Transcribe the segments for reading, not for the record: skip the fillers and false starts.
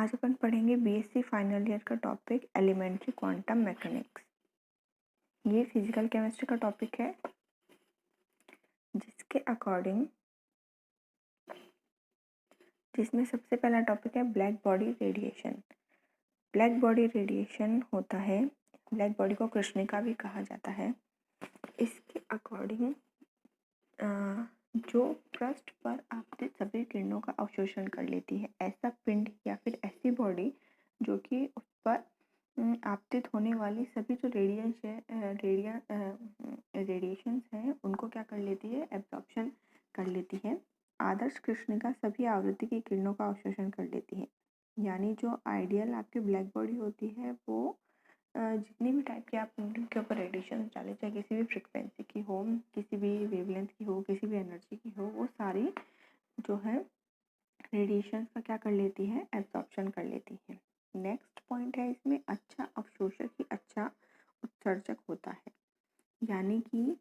आज अपन पढ़ेंगे BSc final year का टॉपिक एलिमेंट्री क्वांटम मैकेनिक्स। ये फिजिकल केमिस्ट्री का टॉपिक है जिसमें सबसे पहला टॉपिक है black body radiation. Black body radiation होता है, ब्लैक बॉडी को कृष्णिका भी कहा जाता है। इसके अकॉर्डिंग जो पृष्ठ पर आपतित सभी किरणों का अवशोषण कर लेती है, ऐसा पिंड या फिर ऐसी बॉडी जो कि उस पर आपतित होने वाली सभी जो रेडिएशंस हैं उनको क्या कर लेती है, एब्जॉर्प्शन कर लेती है। आदर्श कृष्णिका सभी आवृत्ति की किरणों का अवशोषण कर लेती है। यानी जो आइडियल आपकी ब्लैक बॉडी होती है वो जितनी भी टाइप के आप उनके ऊपर रेडिएशन डाले, चाहे किसी भी फ्रिक्वेंसी की हो, किसी भी वेवलेंथ की हो, किसी भी एनर्जी की हो, वो सारी जो है रेडिएशन का क्या कर लेती है, एब्जॉर्प्शन कर लेती है। नेक्स्ट पॉइंट है इसमें अच्छा अवशोषक ही अच्छा उत्सर्जक होता है। यानी कि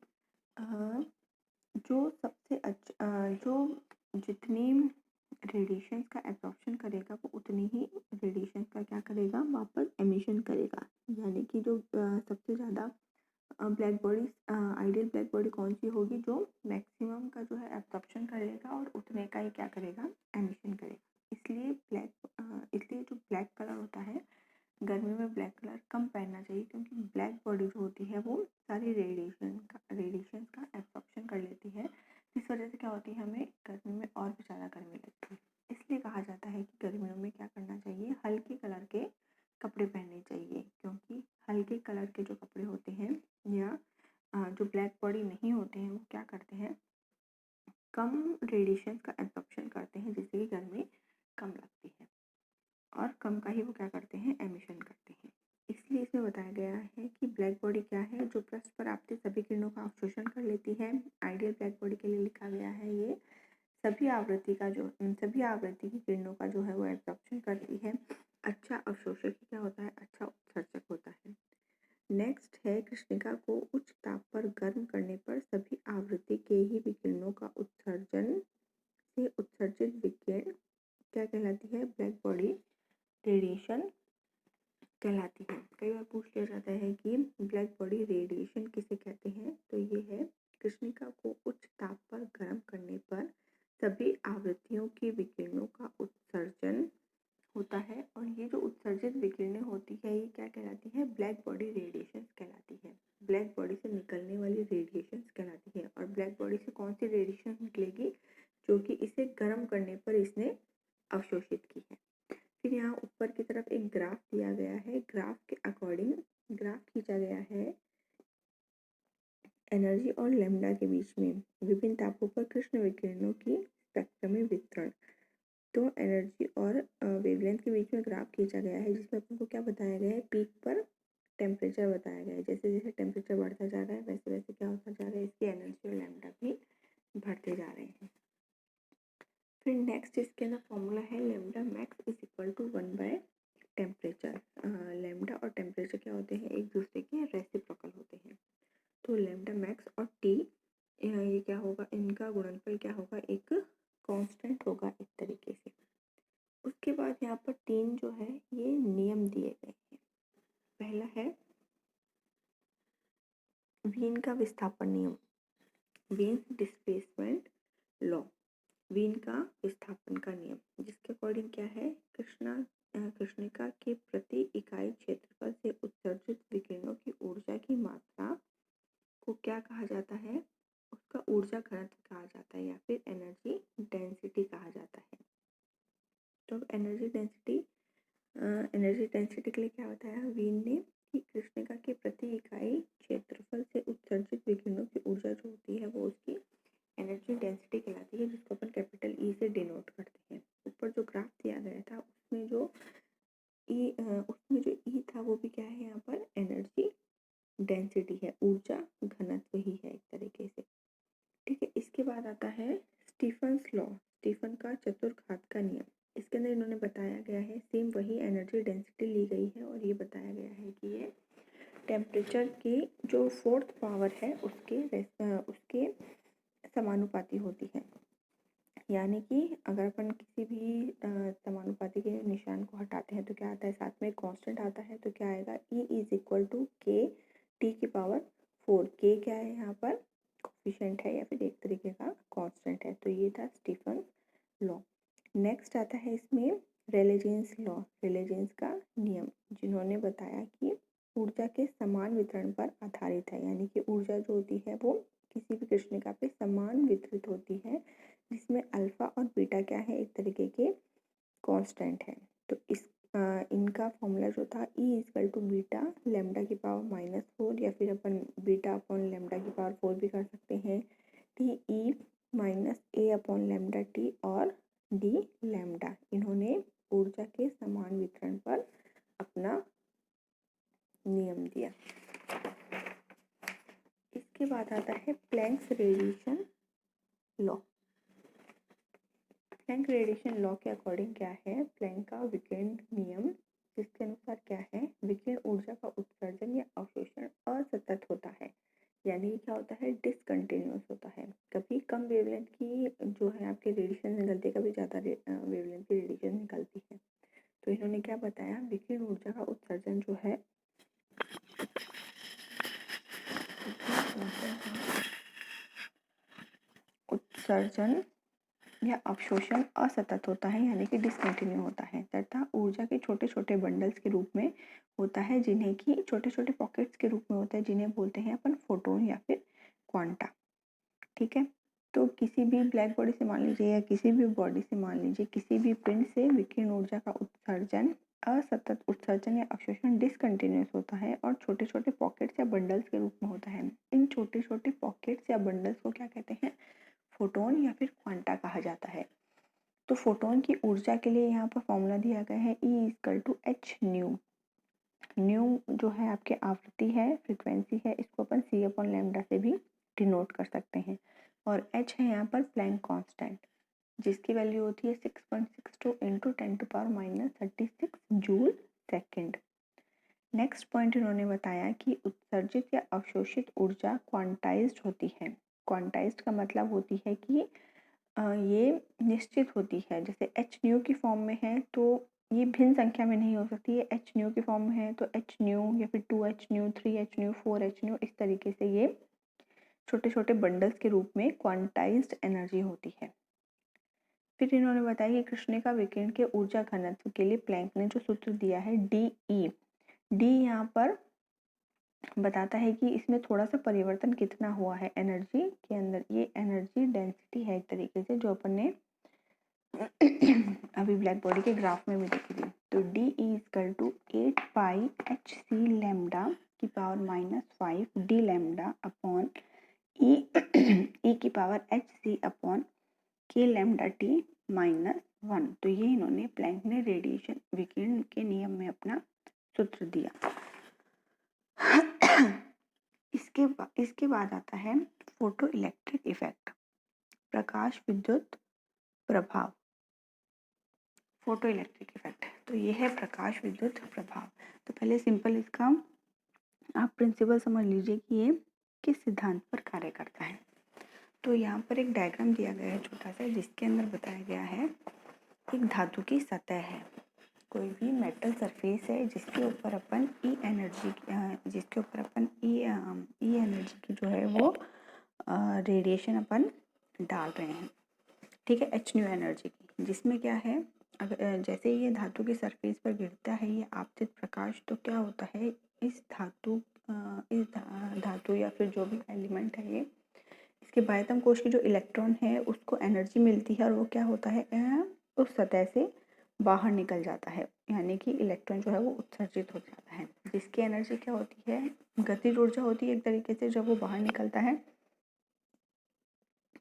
जो सबसे अच्छा जो जितनी रेडिएशन का एब्जॉर्प्शन करेगा वो उतनी ही रेडिएशन का क्या करेगा, वापस एमिशन करेगा। यानी कि जो सबसे ज़्यादा black body ideal black body कौन सी होगी, जो मैक्सिमम का जो है एब्जॉर्प्शन करेगा और उतने का ही क्या करेगा, एमिशन करेगा। इसलिए जो ब्लैक कलर होता है, गर्मी में ब्लैक कलर कम पहनना चाहिए, क्योंकि ब्लैक बॉडी जो होती है वो सारी रेडिएशन का एब्जॉर्प्शन कर लेती है। इस वजह से क्या होती है, हमें गर्मी में और भी ज़्यादा गर्मी लगती है। इसलिए कहा जाता है कि गर्मियों में क्या करना चाहिए, हल्के कलर के कपड़े पहनने चाहिए, क्योंकि हल्के कलर के जो कपड़े होते हैं या जो ब्लैक बॉडी नहीं होते हैं वो क्या करते हैं, कम रेडिएशन का एब्जॉर्प्शन करते हैं, जिससे कि गर्मी कम लगती है और कम का ही वो क्या करते हैं, एमिशन करते हैं। इसलिए इसमें बताया गया है कि ब्लैक बॉडी क्या है, जो पृष्ठ पर आपतित सभी किरणों का अवशोषण कर लेती है। आइडियल ब्लैक बॉडी के लिए लिखा गया है ये सभी आवृत्ति की किरणों का जो है वो एब्जॉर्प्शन करती है। अच्छा अवशोषक क्या होता है, अच्छा उत्सर्जक होता है। नेक्स्ट है, कृष्णिका को उच्च ताप पर गर्म करने पर सभी आवृत्ति के ही विकिरणों का उत्सर्जन से उत्सर्जित विकिरण क्या कहलाती है, ब्लैक बॉडी रेडिएशन कहलाती है। कई बार पूछ लिया जाता है कि ब्लैक बॉडी रेडिएशन किसे कहते हैं, तो ये है कृष्णिका को उच्च ताप पर गर्म करने पर सभी आवृत्तियों के विकिरणों का उत्सर्जन होता है, और ये जो उत्सर्जित विकिरणें होती है ये क्या कहलाती है, ब्लैक बॉडी रेडिएशन कहलाती है। ब्लैक बॉडी से निकलने वाली रेडिएशन कहलाती है। और ब्लैक बॉडी से कौन सी रेडिएशन निकलेगी, जो कि इसे गर्म करने पर इसने अवशोषित की है। फिर यहाँ ऊपर की तरफ एक ग्राफ दिया गया है। ग्राफ के अकॉर्डिंग ग्राफ खींचा गया है एनर्जी और लैम्डा के बीच में विभिन्न तापों पर कृष्ण विकिरणों की स्पेक्ट्रम में वितरण। तो एनर्जी और वेवलेंथ के बीच में ग्राफ खींचा गया है, जिसमें अपन को क्या बताया गया है, पीक पर टेम्परेचर बताया गया है। जैसे जैसे टेम्परेचर बढ़ता जा रहा है वैसे वैसे क्या होता जा रहा है, इसकी एनर्जी और लैम्डा भी बढ़ते जा रहे हैं। फिर नेक्स्ट इसके अंदर फॉर्मूला है lambda max is equal to 1 by temperature. Lambda और टेम्परेचर क्या होते हैं, एक दूसरे के रेसिप्रोकल होते हैं। तो लैम्डा मैक्स और टी ये क्या होगा, इनका गुणनफल क्या होगा, एक कांस्टेंट होगा एक तरीके से। उसके बाद यहाँ पर 3 जो है ये नियम दिए गए हैं। पहला है वीन का विस्थापन नियम, वीन्स डिस्प्लेसमेंट लॉ, वीन का विस्थापन का नियम, जिसके अकॉर्डिंग क्या है, कृष्णिका के प्रति इकाई क्षेत्रफल से उत्सर्जित विकिरणों की ऊर्जा की मात्रा को क्या कहा जाता है, उसका ऊर्जा घनत्व कहा जाता है, या फिर एनर्जी डेंसिटी कहा जाता है। तो एनर्जी डेंसिटी के लिए क्या बताया वीन ने, कि कृष्णिका के प्रति इकाई क्षेत्रफल से उत्सर्जित विकिरणों की ऊर्जा जो होती है वो उसकी एनर्जी डेंसिटी कहलाती है, जिसको अपन कैपिटल ई से डिनोट करते हैं। ऊपर जो ग्राफ दिया गया था उसमें जो ई था वो भी क्या है, यहाँ पर एनर्जी डेंसिटी है, ऊर्जा घनत्व ही है एक तरीके से। ठीक है, इसके बाद आता है स्टीफन्स लॉ, स्टीफन का चतुर्घात का नियम। इसके अंदर इन्होंने बताया गया है, सेम वही एनर्जी डेंसिटी ली गई है, और ये बताया गया है कि ये टेम्परेचर की जो 4th पावर है उसके समानुपाती होती है। यानी कि अगर अपन किसी भी समानुपाती के निशान को हटाते हैं तो क्या आता है, साथ में कांस्टेंट आता है, तो क्या आएगा, E इज इक्वल टू के टी की पावर 4। के क्या है यहाँ पर, कोफिशिएंट है या फिर एक तरीके का कांस्टेंट है। तो ये था स्टीफन लॉ। नेक्स्ट आता है इसमें रेलेजेंस लॉ, रेलेजेंस का नियम, जिन्होंने बताया कि ऊर्जा के समान वितरण पर आधारित है, यानी कि ऊर्जा जो होती है वो किसी भी कृष्णिका पे समान वितरित होती है, जिसमें अल्फा और बीटा क्या है, एक तरीके के कांस्टेंट है। तो इनका फॉर्मूला जो था E equal to beta lambda की पावर -4, या फिर अपन बीटा अपॉन लेमडा की पावर 4 भी कर सकते हैं, T E minus A upon lambda T और डी लेमडा। इन्होंने ऊर्जा के समान वितरण पर अपना नियम दिया। इसके बाद आता है Planck's radiation law. Planck radiation law के अकॉर्डिंग क्या है, प्लैंक का विकिरण नियम, जिसके अनुसार क्या है, विकिरण ऊर्जा का उत्सर्जन या अवशोषण असतत होता है, यानी क्या होता है, डिसकंटिन्यूअस होता है। कभी कम वेवलेंथ की जो है आपके रेडिएशन निकलती है, कभी ज़्यादा वेवलेंथ की रेडिएशन निकलती है। तो इन्होंने क्या बताया, विकिरण ऊर्जा का उत्सर्जन जो है उत्सर्जन या अवशोषण असतत होता है, यानी कि डिसकंटिन्यू होता है, तथा ऊर्जा के छोटे छोटे बंडल्स के रूप में होता है, जिन्हें कि छोटे छोटे पॉकेट्स के रूप में होता है, जिन्हें बोलते हैं अपन फोटोन या फिर क्वांटा। ठीक है, तो किसी भी ब्लैक बॉडी से मान लीजिए या किसी भी बॉडी से मान लीजिए, किसी भी पिंड से विकिरण ऊर्जा का उत्सर्जन असतत उत्सर्जन या अवशोषण डिसकंटिन्यूअस होता है और छोटे छोटे पॉकेट्स या बंडल्स के रूप में होता है। इन छोटे छोटे पॉकेट्स या बंडल्स को क्या कहते हैं, फोटोन या फिर क्वांटा कहा जाता है। तो फोटोन की ऊर्जा के लिए यहाँ पर फॉर्मूला दिया गया है, E equal to H nu. Nu जो है आपके आवृत्ति है, फ्रीक्वेंसी है, इसको अपन C अपॉन लैम्डा से भी डिनोट कर सकते हैं। और H है यहाँ पर प्लैंक कांस्टेंट, जिसकी वैल्यू होती है 6.62 into 10⁻36 joule second. Next point इन्होंने बताया कि उत्सर्जित या अवशोषित ऊर्जा क्वांटाइज्ड होती है। क्वांटाइज्ड का मतलब होती है कि ये निश्चित होती है। जैसे एच न्यू की फॉर्म में है तो ये भिन्न संख्या में नहीं हो सकती है, एच न्यू की फॉर्म में है तो एच न्यू या फिर 2H new, 3H new, 4H new, इस तरीके से ये छोटे छोटे बंडल्स के रूप में क्वांटाइज्ड एनर्जी होती है। फिर इन्होंने बताया कि कृष्णिका विकिरण के ऊर्जा घनत्व के लिए प्लैंक ने जो सूत्र दिया है DE, डी यहाँ पर बताता है कि इसमें थोड़ा सा परिवर्तन कितना हुआ है एनर्जी के अंदर। ये एनर्जी डेंसिटी है एक तरीके से, जो अपन ने अभी ब्लैक बॉडी के ग्राफ में भी देखी थी। तो D equal to 8πhc lambda की power -5 D lambda upon E की power hc upon K lambda T -1। तो ये इन्होंने प्लैंक ने रेडिएशन विकिरण के नियम में अपना सूत्र दिया। इसके बाद आता है फोटो इलेक्ट्रिक इफेक्ट, प्रकाश विद्युत प्रभाव। फोटो इलेक्ट्रिक इफेक्ट, तो ये है प्रकाश विद्युत प्रभाव। तो पहले सिंपल इसका आप प्रिंसिपल समझ लीजिए कि ये किस सिद्धांत पर कार्य करता है। तो यहाँ पर एक डायग्राम दिया गया है छोटा सा, जिसके अंदर बताया गया है एक धातु की सतह है, कोई भी मेटल सरफेस है, जिसके ऊपर अपन ई एनर्जी की जो है वो रेडिएशन अपन डाल रहे हैं। ठीक है, एच न्यू एनर्जी की, जिसमें क्या है, अगर जैसे ये धातु की सरफेस पर गिरता है ये आपतित प्रकाश, तो क्या होता है, इस धातु या फिर जो भी एलिमेंट है ये, इसके बाह्यतम कोश की जो इलेक्ट्रॉन है उसको एनर्जी मिलती है और वो क्या होता है, उस सतह से बाहर निकल जाता है, यानी कि इलेक्ट्रॉन जो है वो उत्सर्जित हो जाता है, जिसकी एनर्जी क्या होती है, गतिज ऊर्जा होती है एक तरीके से। जब वो बाहर निकलता है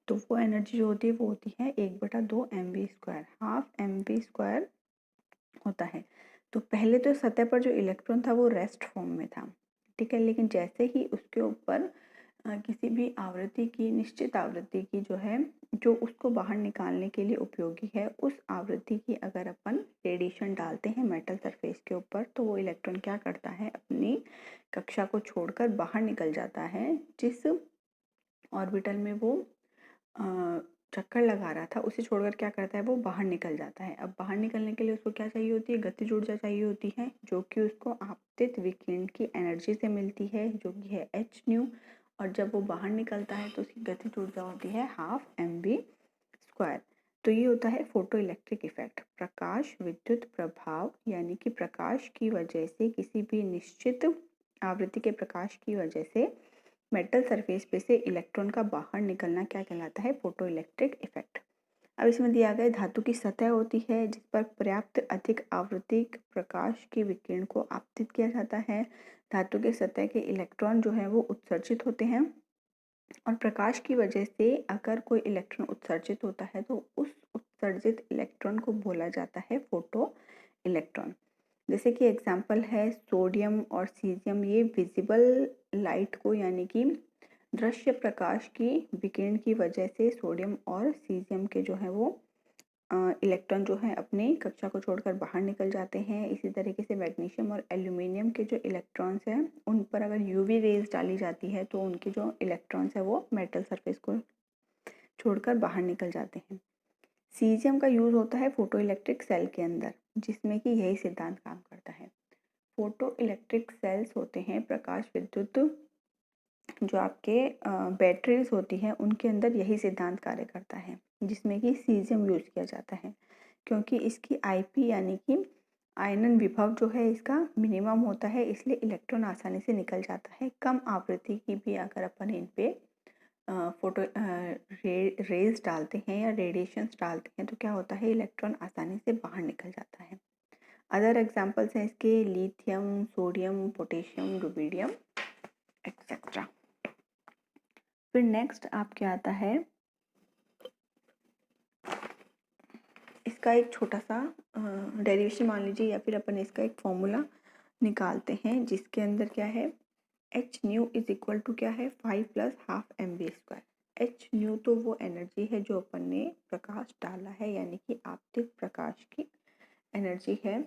तो वो एनर्जी जो होती है वो होती है 1/2 mv², हाफ mv² होता है। तो पहले तो सतह पर जो इलेक्ट्रॉन था वो रेस्ट फॉर्म में था, ठीक है, लेकिन जैसे ही उसके ऊपर किसी भी आवृत्ति की, निश्चित आवृत्ति की जो है, जो उसको बाहर निकालने के लिए उपयोगी है, उस आवृत्ति की अगर अपन रेडिएशन डालते हैं मेटल सरफेस के ऊपर, तो वो इलेक्ट्रॉन क्या करता है, अपनी कक्षा को छोड़कर बाहर निकल जाता है, जिस ऑर्बिटल में वो चक्कर लगा रहा था उसे छोड़कर क्या करता है, वो बाहर निकल जाता है। अब बाहर निकलने के लिए उसको क्या चाहिए होती है, गतिज ऊर्जा चाहिए होती है, जो कि उसको आपतित विकिरण की एनर्जी से मिलती है, जो कि है एच न्यू। और जब वो बाहर निकलता है तो उसकी गतिज ऊर्जा होती है हाफ एम वी स्क्वायर। तो ये होता है फोटो इलेक्ट्रिक इफेक्ट, प्रकाश विद्युत प्रभाव, यानी कि प्रकाश की वजह से, किसी भी निश्चित आवृत्ति के प्रकाश की वजह से मेटल सरफेस पे से इलेक्ट्रॉन का बाहर निकलना क्या कहलाता है, फोटो इलेक्ट्रिक इफेक्ट। अब इसमें दिया गया धातु की सतह होती है जिस पर पर्याप्त अधिक आवृत्ति प्रकाश की विकिरण को आपतित किया जाता है। धातु के सतह के इलेक्ट्रॉन जो है वो उत्सर्जित होते हैं, और प्रकाश की वजह से अगर कोई इलेक्ट्रॉन उत्सर्जित होता है तो उस उत्सर्जित इलेक्ट्रॉन को बोला जाता है फोटो इलेक्ट्रॉन। जैसे कि एग्जाम्पल है सोडियम और सीजियम, ये विजिबल लाइट को यानी कि दृश्य प्रकाश की विकिरण की वजह से सोडियम और सीजियम के जो है वो इलेक्ट्रॉन जो है अपनी कक्षा को छोड़कर बाहर निकल जाते हैं। इसी तरीके से मैग्नीशियम और एल्यूमिनियम के जो इलेक्ट्रॉन्स हैं उन पर अगर यूवी रेज डाली जाती है तो उनके जो इलेक्ट्रॉन्स है वो मेटल सरफेस को छोड़कर बाहर निकल जाते हैं। सीजियम का यूज होता है फोटो इलेक्ट्रिक सेल के अंदर, जिसमें कि यही सिद्धांत काम करता है। फोटो इलेक्ट्रिक सेल्स होते हैं प्रकाश विद्युत, जो आपके बैटरीज होती हैं उनके अंदर यही सिद्धांत कार्य करता है, जिसमें कि सीजियम यूज किया जाता है, क्योंकि इसकी आईपी यानी कि आयनन विभव जो है इसका मिनिमम होता है, इसलिए इलेक्ट्रॉन आसानी से निकल जाता है। कम आवृत्ति की भी अगर अपन इन पे फोटो रेज डालते हैं या रेडिएशंस डालते हैं तो क्या होता है, इलेक्ट्रॉन आसानी से बाहर निकल जाता है। अदर एग्जांपल्स हैं इसके lithium, sodium, potassium, rubidium etcetera. फिर नेक्स्ट आपके आता है इसका एक छोटा सा डेरिवेशन मान लीजिए, या फिर अपन इसका एक फॉर्मूला निकालते हैं जिसके अंदर क्या है, H nu is equal to क्या है, 5 plus half M V square. H nu तो वो एनर्जी है जो अपन ने प्रकाश डाला है, यानी कि आपतित प्रकाश की एनर्जी है,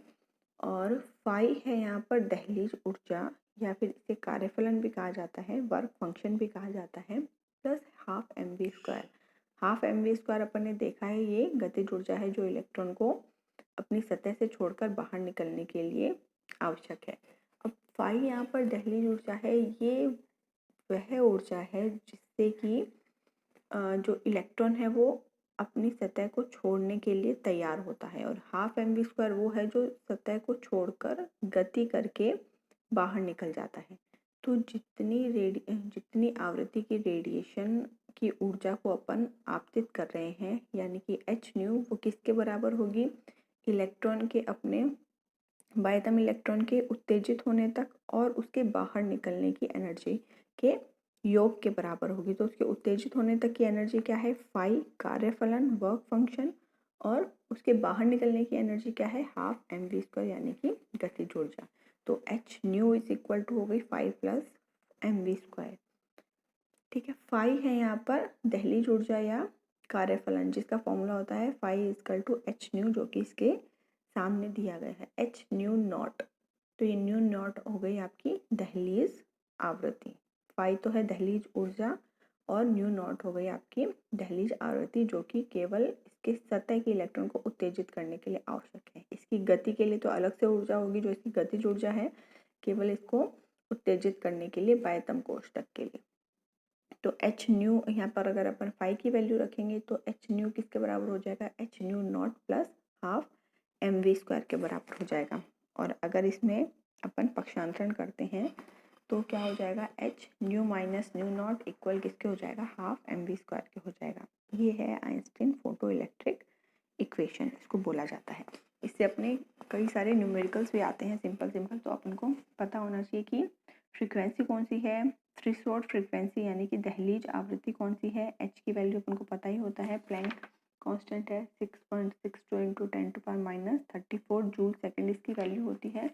और फाई है यहाँ पर दहलीज ऊर्जा, या फिर इसे कार्यफलन भी कहा जाता है, वर्क फंक्शन भी कहा जाता है, plus half M V square. Half M V square अपन ने देखा है ये गतिज ऊर्जा है जो इलेक्ट्रॉन को अपनी सतह से छोड़कर बाहर निकलने के लिए आवश्यक है। अब फाई यहाँ पर दहलीज ऊर्जा है, ये वह ऊर्जा है जिससे कि जो इलेक्ट्रॉन है वो अपनी सतह को छोड़ने के लिए तैयार होता है, और हाफ एम वी स्क्वायर वो है जो सतह को छोड़कर गति करके बाहर निकल जाता है। तो जितनी आवृत्ति की रेडिएशन की ऊर्जा को अपन आपतित कर रहे हैं, यानी कि एच न्यू, वो किसके बराबर होगी, इलेक्ट्रॉन के अपने बाह्यतम इलेक्ट्रॉन के उत्तेजित होने तक और उसके बाहर निकलने की एनर्जी के योग के बराबर होगी। तो उसके उत्तेजित होने तक की एनर्जी क्या है, फाई कार्यफलन वर्क फंक्शन, और उसके बाहर निकलने की एनर्जी क्या है, हाफ एम वी स्क्वायर, यानी कि गतिज ऊर्जा। तो H nu is equal to हो गई 5 प्लस एम वी स्क्वायर। ठीक है, फाई है यहाँ पर दहलीज ऊर्जा या कार्यफलन, जिसका फॉर्मूला होता है phi equal to H nu, जो कि इसके सामने दिया गया है, एच न्यू नॉट। तो ये न्यू नॉट हो गई आपकी दहलीज आवृत्ति। फाई तो है दहलीज ऊर्जा, और न्यू नॉट हो गई आपकी दहलीज आवृत्ति, जो कि केवल इसके सतह के इलेक्ट्रॉन को उत्तेजित करने के लिए आवश्यक है। इसकी गति के लिए तो अलग से ऊर्जा होगी जो इसकी गतिज ऊर्जा है, केवल इसको उत्तेजित करने के लिए बाह्यतम कोष्ठक के लिए। तो एच न्यू यहाँ पर अगर अपन फाई की वैल्यू रखेंगे तो एच न्यू किसके बराबर हो जाएगा, H nu naught plus half M V square के बराबर हो जाएगा। और अगर इसमें अपन पक्षांतरण करते हैं तो क्या हो जाएगा, H new minus new not equal किसके हो जाएगा, हाफ एम वी स्क्वायर के हो जाएगा। ये है आइंस्टीन फोटो इलेक्ट्रिक इक्वेशन, इसको बोला जाता है। इससे अपने कई सारे न्यूमेरिकल्स भी आते हैं सिंपल सिंपल, तो अपन को पता होना चाहिए कि फ्रीक्वेंसी कौन सी है, थ्रेशोल्ड फ्रीक्वेंसी यानी कि दहलीज आवृत्ति कौन सी है, एच की वैल्यू अपन को पता ही होता है, प्लैंक कांस्टेंट है 6.62 इंटू 10⁻34 जूल सेकेंड इसकी वैल्यू होती है,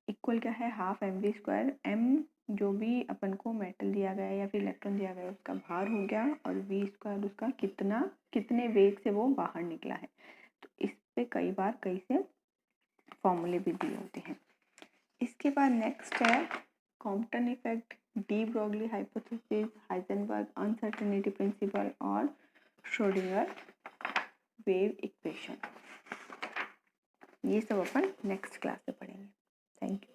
इक्वल क्या है, half M V square. M जो भी अपन को मेटल दिया गया है या फिर इलेक्ट्रॉन दिया गया है उसका भार हो गया, और वी स्क्वायर उसका कितने वेग से वो बाहर निकला है। तो इस पे कई बार कई से फॉर्मूले भी दिए होते हैं। इसके बाद नेक्स्ट है Compton effect, de Broglie hypothesis, Heisenberg uncertainty principle और श्रोडिंगर वेव इक्वेशन। ये सब अपन नेक्स्ट क्लास में पढ़ेंगे। Thank you.